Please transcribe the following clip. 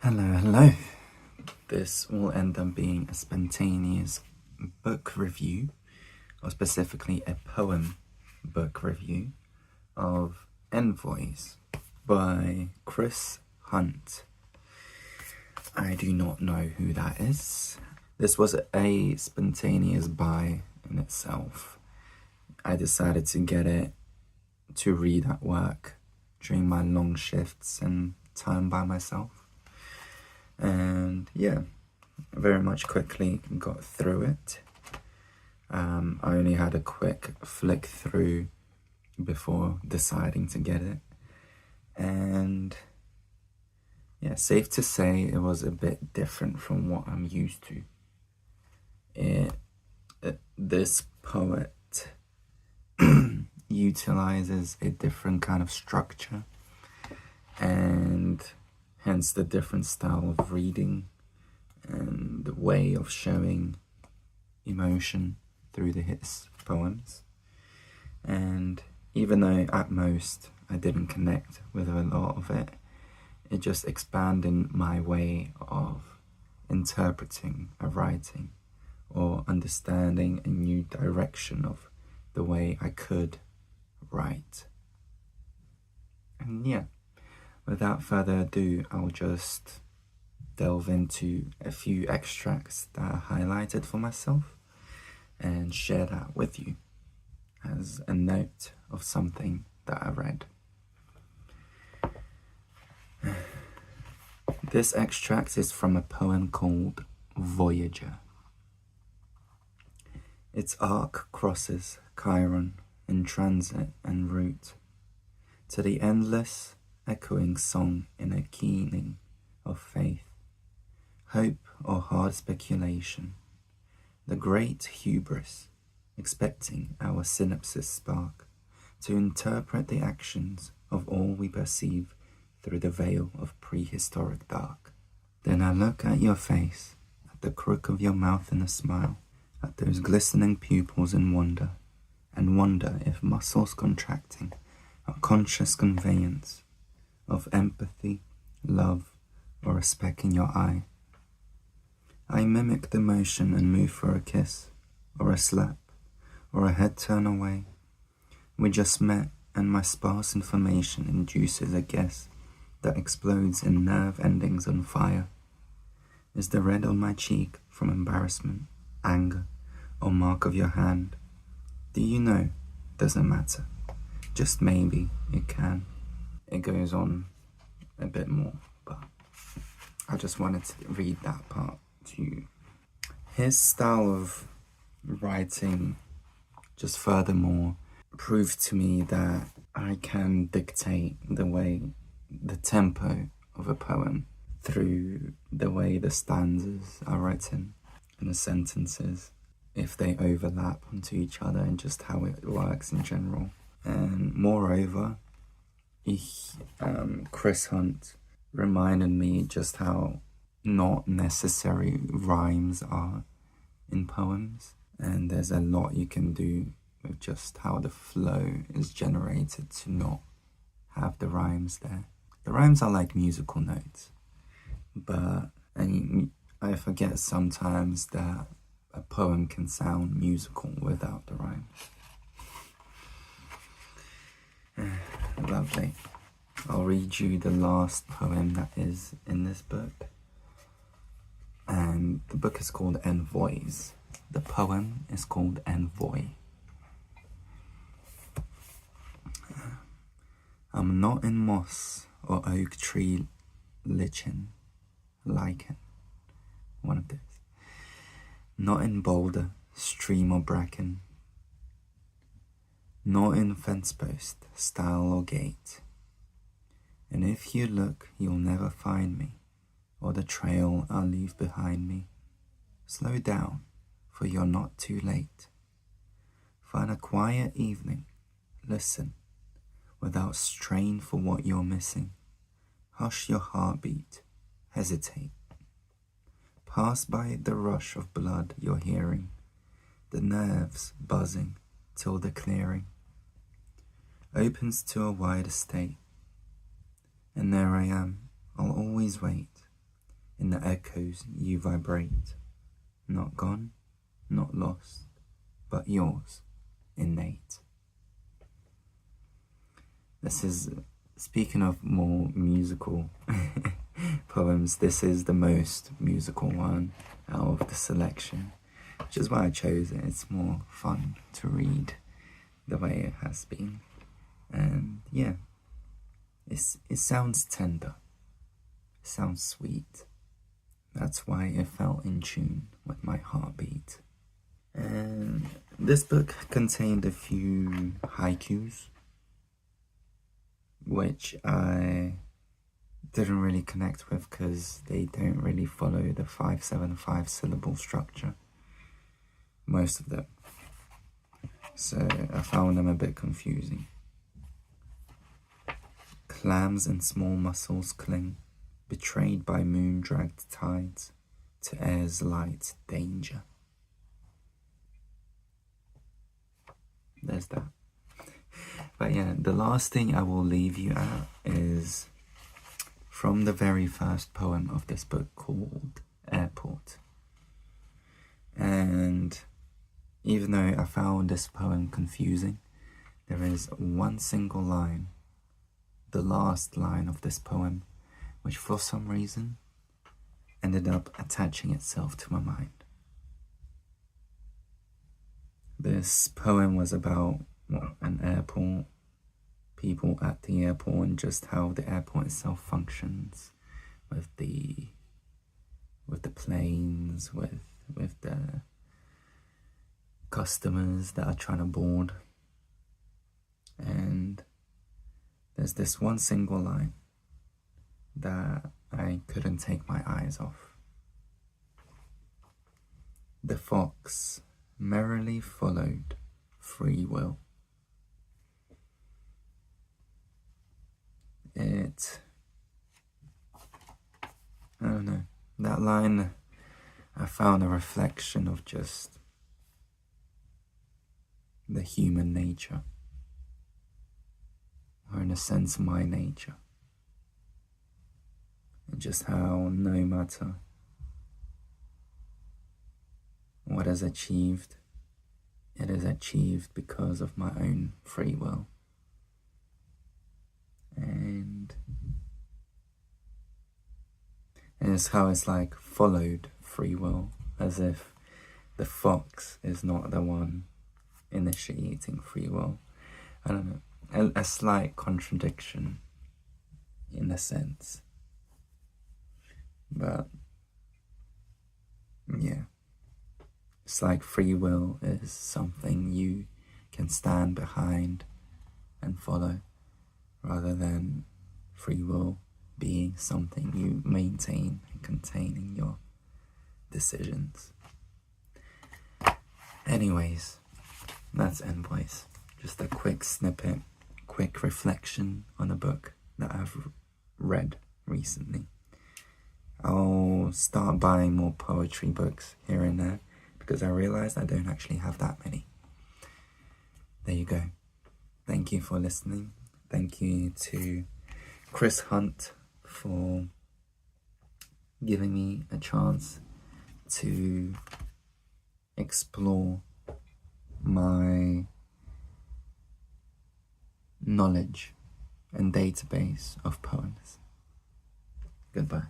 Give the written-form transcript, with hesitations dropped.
Hello. This will end up being a spontaneous book review, or specifically a poem book review of Envoys by Chris Hunt. I do not know who that is. This was a spontaneous buy in itself. I decided to get it to read at work during my long shifts and time by myself. And yeah, very much quickly got through it. I only had a quick flick through before deciding to get it. And yeah, safe to say it was a bit different from what I'm used to. This poet utilizes a different kind of structure, and hence the different style of reading and the way of showing emotion through his poems. And even though at most I didn't connect with a lot of it, it just expanded my way of interpreting a writing or understanding a new direction of the way I could write. And yeah, without further ado, I'll just delve into a few extracts that I highlighted for myself and share that with you as a note of something that I read. This extract is from a poem called Voyager. Its arc crosses Chiron in transit en route to the endless echoing song in a keening of faith, hope or hard speculation, the great hubris, expecting our synapses spark to interpret the actions of all we perceive through the veil of prehistoric dark. Then I look at your face, at the crook of your mouth in a smile, at those glistening pupils in wonder, and wonder if muscles contracting are conscious conveyance of empathy, love, or a speck in your eye. I mimic the motion and move for a kiss, or a slap, or a head turn away. We just met, and my sparse information induces a guess that explodes in nerve endings on fire. Is the red on my cheek from embarrassment, anger, or mark of your hand? Do you know? Doesn't matter. Just maybe it can. It goes on a bit more, but I just wanted to read that part to you. His style of writing just furthermore proved to me that I can dictate the tempo of a poem through the way the stanzas are written and the sentences, if they overlap onto each other, and just how it works in general. And moreover, Chris Hunt reminded me just how not necessary rhymes are in poems, and there's a lot you can do with just how the flow is generated to not have the rhymes there. The rhymes are like musical notes, but I forget sometimes that a poem can sound musical without the rhymes. Lovely. I'll read you the last poem that is in this book. And the book is called Envoys. The poem is called Envoy. I'm not in moss or oak tree lichen, one of these. Not in boulder, stream or bracken. Not in fence post, stile or gate. And if you look, you'll never find me, or the trail I'll leave behind me. Slow down, for you're not too late. Find a quiet evening, listen, without strain for what you're missing. Hush your heartbeat, hesitate. Pass by the rush of blood you're hearing, the nerves buzzing till the clearing opens to a wide estate. And there I am, I'll always wait, In the echoes you vibrate, not gone, not lost, but yours, innate. This is, speaking of more musical poems, this is the most musical one out of the selection, which is why I chose it. It's more fun to read the way it has been. And yeah, it sounds tender, it sounds sweet. That's why it felt in tune with my heartbeat. And this book contained a few haikus, which I didn't really connect with because they don't really follow the 575 syllable structure, most of them. So I found them a bit confusing. Clams and small mussels cling, betrayed by moon-dragged tides, to air's light danger. There's that. But yeah, the last thing I will leave you at is from the very first poem of this book called Airport. And even though I found this poem confusing, there is one single line, the last line of this poem, which for some reason ended up attaching itself to my mind. This poem was about an airport, people at the airport, and just how the airport itself functions with the planes, with the customers that are trying to board. And there's this one single line that I couldn't take my eyes off. The fox merrily followed free will. I don't know, that line, I found a reflection of just the human nature, or in a sense my nature, and just how no matter what is achieved, it is achieved because of my own free will. And it's how it's like followed free will, as if the fox is not the one initiating free will. I don't know, a slight contradiction in a sense. But yeah, it's like free will is something you can stand behind and follow, rather than free will being something you maintain and contain in your decisions. Anyways, that's Envoys. Just a quick snippet, quick reflection on a book that I've read recently. I'll start buying more poetry books here and there because I realized I don't actually have that many. There you go. Thank you for listening. Thank you to Chris Hunt for giving me a chance to explore my knowledge and database of poems. Goodbye.